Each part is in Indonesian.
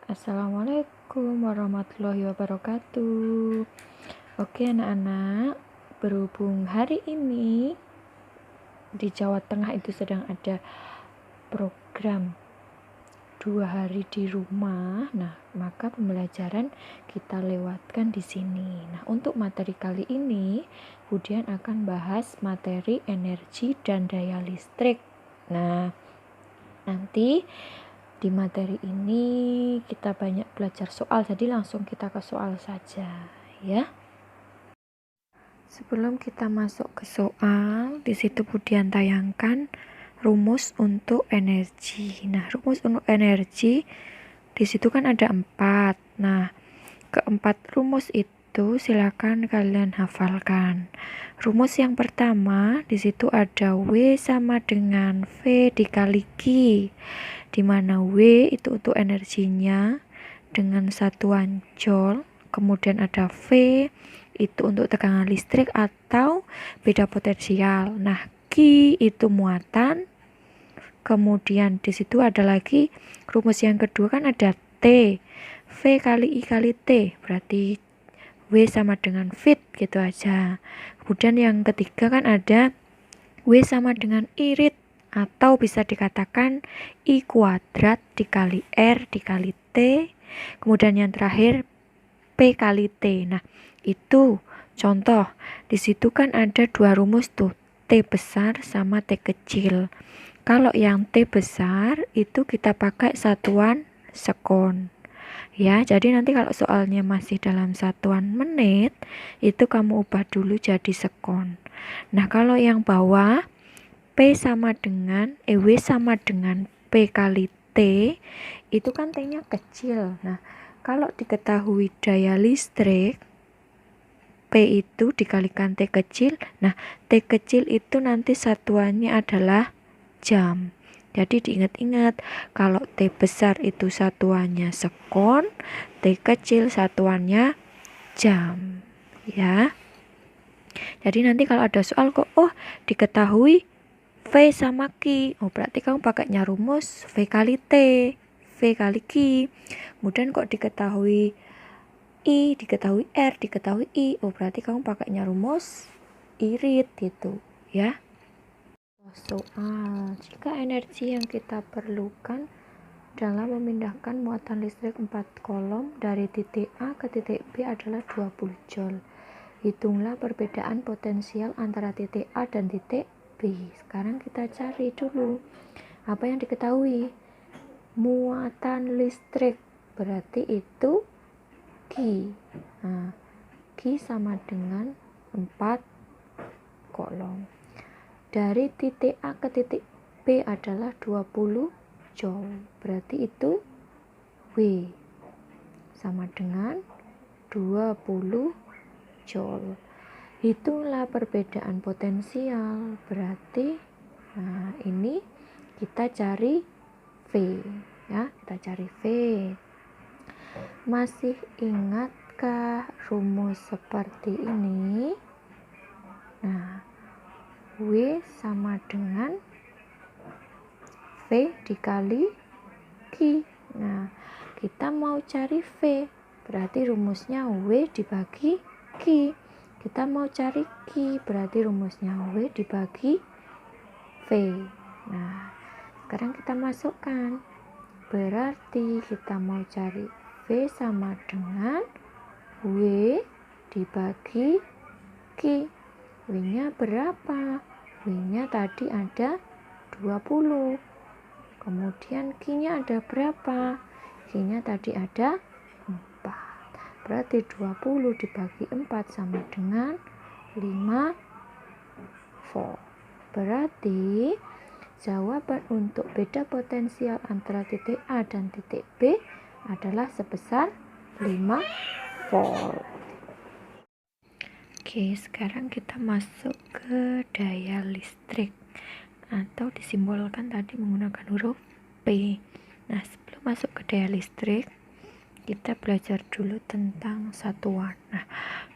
Assalamualaikum warahmatullahi wabarakatuh. Oke anak-anak, berhubung hari ini di Jawa Tengah itu sedang ada program 2 hari di rumah. Nah, maka pembelajaran kita lewatkan di sini. Nah, untuk materi kali ini, Budian akan bahas materi energi dan daya listrik. Nah, nanti di materi ini kita banyak belajar soal, jadi langsung kita ke soal saja ya. Sebelum kita masuk ke soal, di situ Budian tayangkan rumus untuk energi. Nah, rumus untuk energi di situ kan ada 4. Nah, keempat rumus itu silakan kalian hafalkan. Rumus yang pertama di situ ada W sama dengan V dikali Q, di mana W itu untuk energinya dengan satuan joule, kemudian ada V itu untuk tegangan listrik atau beda potensial. Nah, Q itu muatan. Kemudian di situ ada lagi rumus yang kedua kan ada T. V kali I kali T, berarti W sama dengan fit gitu aja. Kemudian yang ketiga kan ada W sama dengan irit, atau bisa dikatakan I kuadrat dikali R dikali T. Kemudian yang terakhir P kali T. Nah, itu contoh. Di situ kan ada 2 rumus tuh, T besar sama T kecil. Kalau yang T besar itu kita pakai satuan sekon. Ya, jadi nanti kalau soalnya masih dalam satuan menit, itu kamu ubah dulu jadi sekon. Nah, kalau yang bawah W sama dengan P kali T, itu kan T-nya kecil. Nah, kalau diketahui daya listrik, P itu dikalikan T kecil. Nah, T kecil itu nanti satuannya adalah jam. Jadi diingat-ingat, kalau T besar itu satuannya sekon, T kecil satuannya jam. Ya. Jadi nanti kalau ada soal kok, diketahui V sama Q, berarti kamu pakainya rumus V kali T, V kali Q. Kemudian kok diketahui I, diketahui R, diketahui I, berarti kamu pakainya rumus irit gitu, ya. Soal, jika energi yang kita perlukan dalam memindahkan muatan listrik 4 kolom dari titik A ke titik B adalah 20 joule. Hitunglah perbedaan potensial antara titik A dan titik B. Sekarang kita cari dulu apa yang diketahui. Muatan listrik berarti itu Q. Nah, Q sama dengan 4 kolom. Dari titik A ke titik B adalah 20 joule. Berarti itu W sama dengan 20 joule. Hitunglah perbedaan potensial. Berarti ini kita cari V, ya. Kita cari V. Masih ingatkah rumus seperti ini? Nah, W sama dengan V dikali Q. Nah, kita mau cari V, berarti rumusnya W dibagi Q. Kita mau cari Q, berarti rumusnya W dibagi V. Nah, sekarang kita masukkan. Berarti kita mau cari V sama dengan W dibagi Q. W-nya berapa? W-nya tadi ada 20. Kemudian Q-nya ada berapa? Q-nya tadi ada 4. Berarti 20 dibagi 4 sama dengan 5 volt. Berarti jawaban untuk beda potensial antara titik A dan titik B adalah sebesar 5 volt. Oke, sekarang kita masuk ke daya listrik, atau disimbolkan tadi menggunakan huruf P. Nah, sebelum masuk ke daya listrik, kita belajar dulu tentang satuan. Nah,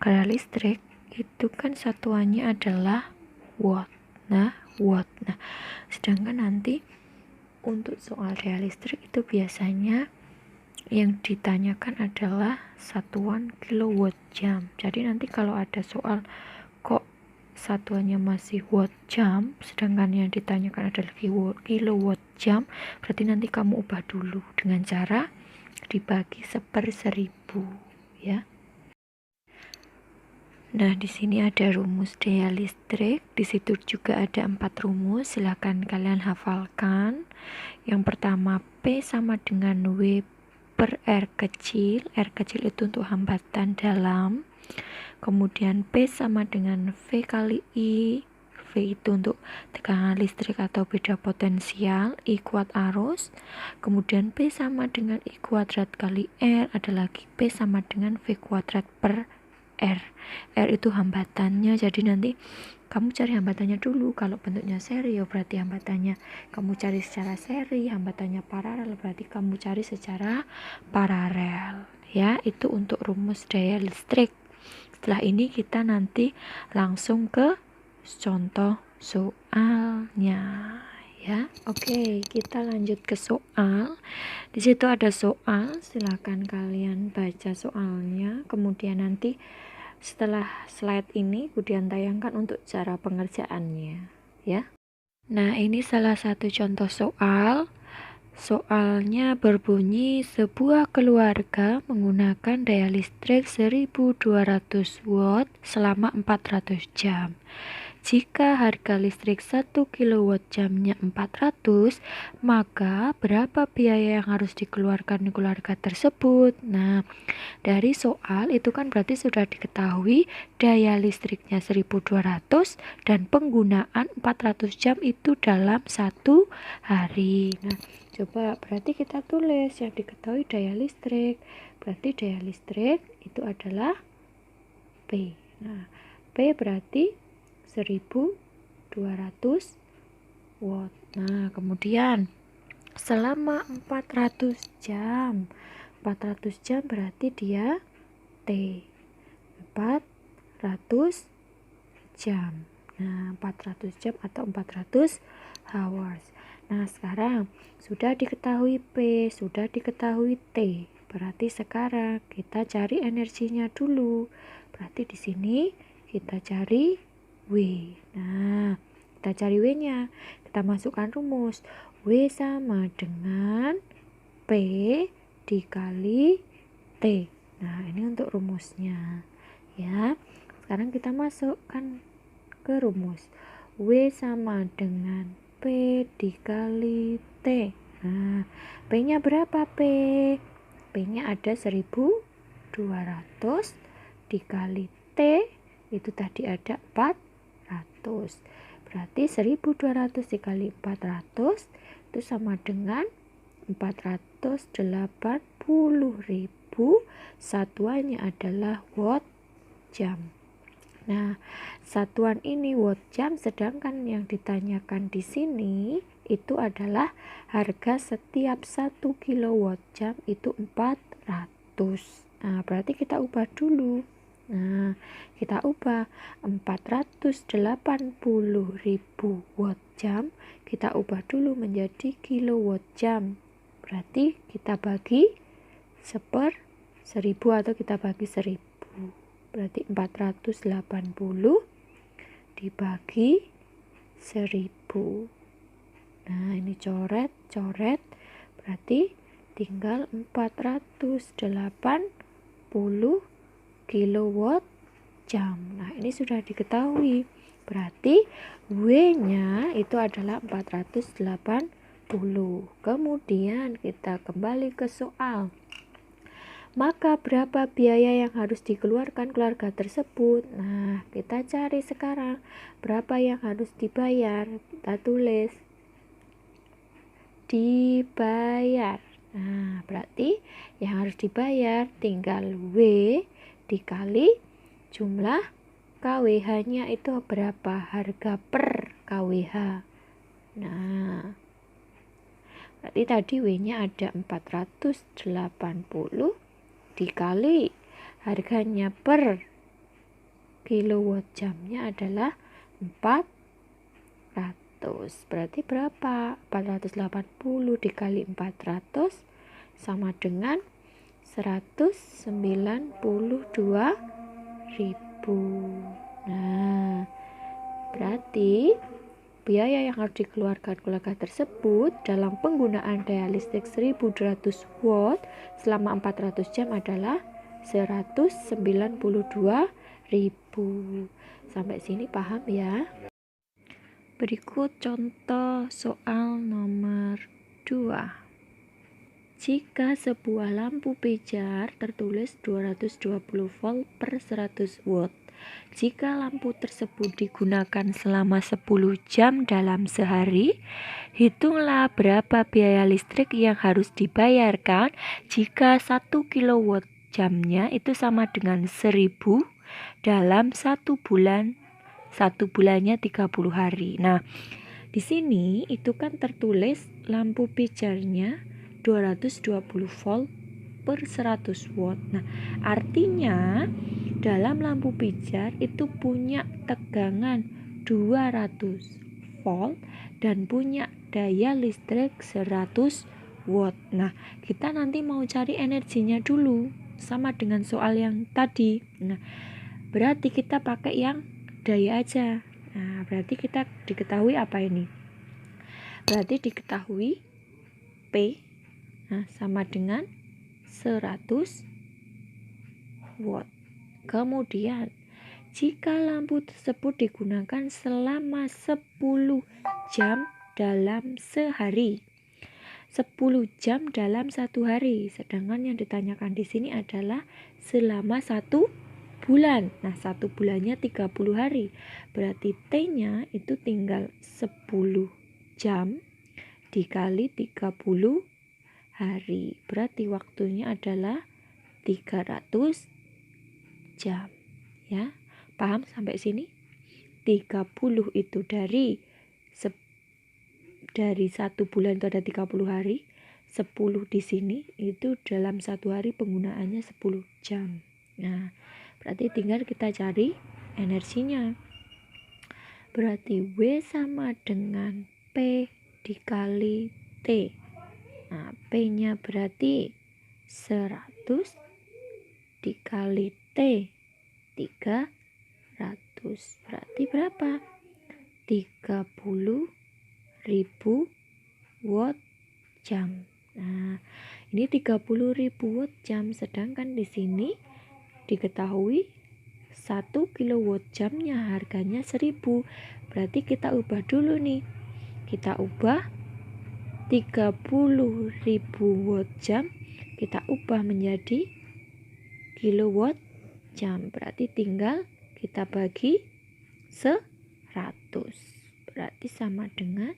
daya listrik itu kan satuannya adalah watt. Nah, watt. Nah, sedangkan nanti untuk soal daya listrik itu biasanya yang ditanyakan adalah satuan kilowatt jam. Jadi nanti kalau ada soal kok satuannya masih watt jam, sedangkan yang ditanyakan adalah kilowatt jam, berarti nanti kamu ubah dulu dengan cara dibagi 1/1000 ya. Nah, di sini ada rumus daya listrik. Di situ juga ada 4 rumus. Silakan kalian hafalkan. Yang pertama, P sama dengan W per R kecil. R kecil itu untuk hambatan dalam. Kemudian P sama dengan V kali I. V itu untuk tekanan listrik atau beda potensial. I kuat arus. Kemudian P sama dengan I kuadrat kali R. Ada lagi P sama dengan V kuadrat per R. R itu hambatannya. Jadi nanti kamu cari hambatannya dulu. Kalau bentuknya seri, berarti hambatannya kamu cari secara seri. Hambatannya paralel, berarti kamu cari secara paralel. Ya, itu untuk rumus daya listrik. Setelah ini kita nanti langsung ke contoh soalnya. Ya, oke, kita lanjut ke soal. Di situ ada soal, silakan kalian baca soalnya. Kemudian nanti setelah slide ini kemudian tayangkan untuk cara pengerjaannya ya. Nah, ini salah satu contoh soal. Soalnya berbunyi sebuah keluarga menggunakan daya listrik 1200 watt selama 400 jam. Jika harga listrik 1 kilowatt jamnya 400, maka berapa biaya yang harus dikeluarkan di keluarga tersebut? Nah, dari soal itu kan berarti sudah diketahui daya listriknya 1200 dan penggunaan 400 jam itu dalam 1 hari. Nah, coba berarti kita tulis yang diketahui daya listrik. Berarti daya listrik itu adalah P. Nah, P berarti 1200 watt. Nah, kemudian selama 400 jam. 400 jam berarti dia T. 400 jam. Nah, 400 jam atau 400 hours. Nah, sekarang sudah diketahui P, sudah diketahui T. Berarti sekarang kita cari energinya dulu. Berarti di sini kita cari W. Nah, kita cari W-nya. Kita masukkan rumus. W sama dengan P dikali T. Nah, ini untuk rumusnya. Ya. Sekarang kita masukkan ke rumus. W sama dengan P dikali T. Nah, P-nya berapa P? P-nya ada 1200 dikali T. Itu tadi ada 400. Berarti 1200 dikali 400 itu sama dengan 480.000. Satuannya adalah watt jam. Nah, satuan ini watt jam, sedangkan yang ditanyakan di sini itu adalah harga setiap 1 kilowatt jam itu 400. Nah, berarti kita ubah dulu. Nah, kita ubah 480.000 watt jam, kita ubah dulu menjadi kilowatt jam. Berarti kita bagi 1/1000 atau kita bagi 1000. Berarti 480 dibagi 1000. Nah, ini coret. Berarti tinggal 480 kilowatt jam. Nah, ini sudah diketahui. Berarti W-nya itu adalah 480. Kemudian kita kembali ke soal. Maka berapa biaya yang harus dikeluarkan keluarga tersebut? Nah, kita cari sekarang berapa yang harus dibayar. Kita tulis dibayar. Nah, berarti yang harus dibayar tinggal W dikali jumlah KWH-nya itu berapa, harga per KWH. Nah, berarti tadi W-nya ada 480 dikali harganya per kilowatt jamnya adalah 400. Berarti berapa? 480 dikali 400 sama dengan 192.000. Nah, berarti biaya yang harus dikeluarkan keluarga tersebut dalam penggunaan daya listrik 1200 watt selama 400 jam adalah 192.000. Sampai sini paham ya? Berikut contoh soal nomor 2. Jika sebuah lampu pijar tertulis 220 volt per 100 watt, jika lampu tersebut digunakan selama 10 jam dalam sehari, hitunglah berapa biaya listrik yang harus dibayarkan jika 1 kilowatt jamnya itu sama dengan 1000 dalam 1 bulan. 1 bulannya 30 hari. Nah, di sini itu kan tertulis lampu pijarnya 220 volt per 100 watt. Nah, artinya dalam lampu pijar itu punya tegangan 200 volt dan punya daya listrik 100 watt. Nah, kita nanti mau cari energinya dulu, sama dengan soal yang tadi. Nah, berarti kita pakai yang daya aja. Nah, berarti kita diketahui apa ini? Berarti diketahui P sama dengan 100 watt. Kemudian, jika lampu tersebut digunakan selama 10 jam dalam sehari, 10 jam dalam 1 hari, sedangkan yang ditanyakan di sini adalah selama 1 bulan. Nah, 1 bulannya 30 hari. Berarti T-nya itu tinggal 10 jam dikali 30 hari. Berarti waktunya adalah 300 jam. Ya, paham sampai sini? 30 itu dari 1 bulan itu ada 30 hari. 10 di sini itu dalam 1 hari penggunaannya 10 jam. Nah, berarti tinggal kita cari energinya. Berarti W sama dengan P dikali T. Nah, P-nya berarti 100 dikali T 300. Berarti berapa? 30.000 watt jam. Nah, ini 30.000 watt jam, sedangkan di sini diketahui 1 kilowatt jamnya harganya 1000. Berarti kita ubah dulu nih. Kita ubah 30.000 watt jam, kita ubah menjadi kilowatt jam. Berarti tinggal kita bagi 100. Berarti sama dengan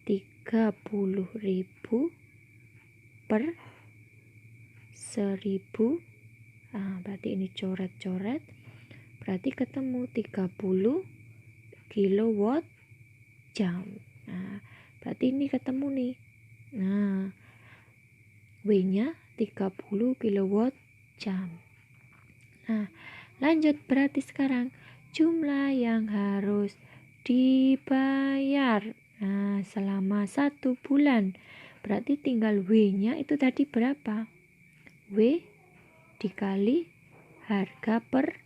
30.000 per 1000. Nah, berarti ini coret-coret. Berarti ketemu 30 kilowatt jam. Nah, berarti ini ketemu nih. Nah, W-nya 30 kilowatt jam. Nah, lanjut, berarti sekarang jumlah yang harus dibayar selama 1 bulan. Berarti tinggal W-nya itu tadi berapa? W dikali harga per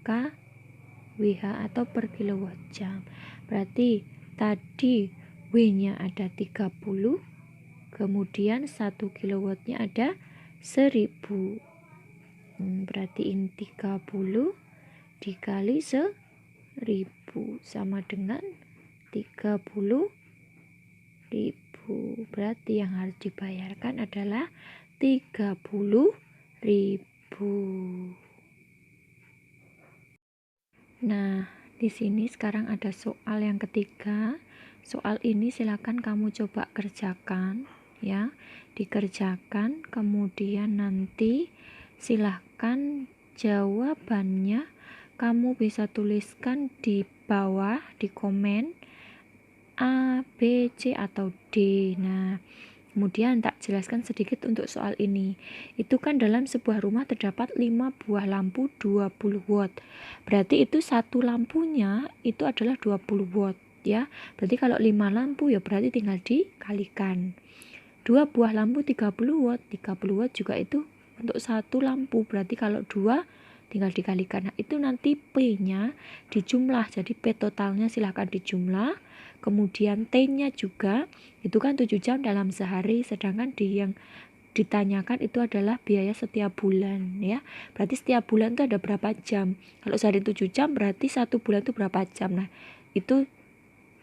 kWh atau per kilowatt jam. Berarti tadi W-nya ada 30, kemudian 1 kilowattnya ada 1000. Berarti ini 30 dikali 1000 sama dengan 30.000. Berarti yang harus dibayarkan adalah 30.000. Nah, di sini sekarang ada soal yang ketiga. Soal ini silakan kamu coba kerjakan ya. Dikerjakan, kemudian nanti silahkan jawabannya kamu bisa tuliskan di bawah di komen A, B, C, atau D. Nah, kemudian tak jelaskan sedikit untuk soal ini. Itu kan dalam sebuah rumah terdapat 5 buah lampu 20 watt. Berarti itu satu lampunya itu adalah 20 watt ya. Berarti kalau 5 lampu ya berarti tinggal dikalikan. 2 buah lampu 30 watt. 30 watt juga itu untuk satu lampu. Berarti kalau 2 tinggal dikalikan. Nah, itu nanti P-nya dijumlah. Jadi P totalnya silahkan dijumlah. Kemudian T-nya juga, itu kan 7 jam dalam sehari. Sedangkan yang ditanyakan itu adalah biaya setiap bulan ya. Berarti setiap bulan itu ada berapa jam. Kalau sehari 7 jam berarti satu bulan itu berapa jam. Nah, itu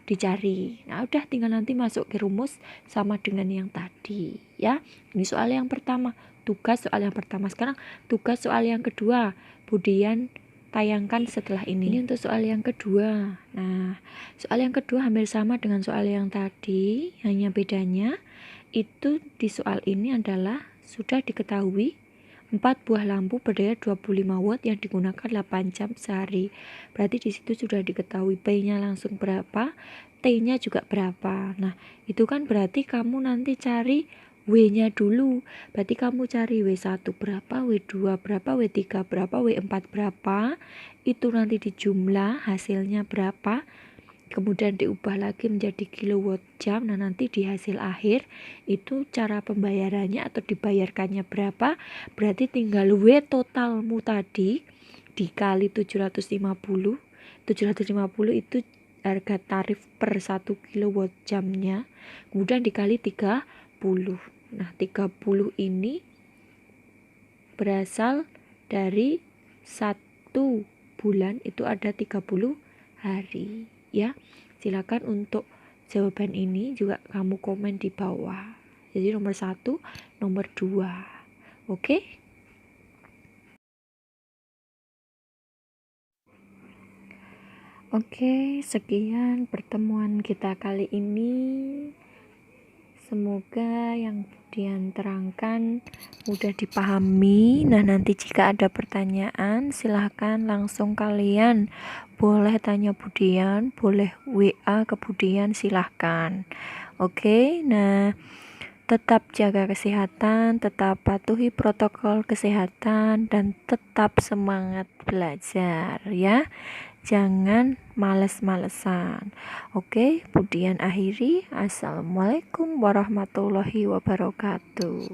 dicari. Nah, udah tinggal nanti masuk ke rumus sama dengan yang tadi ya. Ini soal yang pertama, tugas soal yang pertama. Sekarang tugas soal yang kedua. Budian tayangkan setelah ini. Ini untuk soal yang kedua. Nah, soal yang kedua hampir sama dengan soal yang tadi, hanya bedanya itu di soal ini adalah sudah diketahui 4 buah lampu berdaya 25 watt yang digunakan 8 jam sehari. Berarti di situ sudah diketahui P-nya langsung berapa, T-nya juga berapa. Nah, itu kan berarti kamu nanti cari W-nya dulu. Berarti kamu cari W1 berapa, W2 berapa, W3 berapa, W4 berapa. Itu nanti dijumlah hasilnya berapa. Kemudian diubah lagi menjadi kilowatt jam. Nah, nanti di hasil akhir itu cara pembayarannya atau dibayarkannya berapa. Berarti tinggal W totalmu tadi dikali 750. 750 itu harga tarif per 1 kilowatt jamnya. Kemudian dikali 30. Nah, 30 ini berasal dari 1 bulan itu ada 30 hari ya. Silakan untuk jawaban ini juga kamu komen di bawah. Jadi nomor 1, nomor 2. Oke? Oke, sekian pertemuan kita kali ini. Semoga yang Budian terangkan mudah dipahami. Nah, nanti jika ada pertanyaan silahkan langsung kalian boleh tanya Budian, boleh WA ke Budian, silahkan. Oke, nah tetap jaga kesehatan, tetap patuhi protokol kesehatan, dan tetap semangat belajar ya. Jangan males-malesan. Oke, Budian akhiri. Assalamualaikum warahmatullahi wabarakatuh.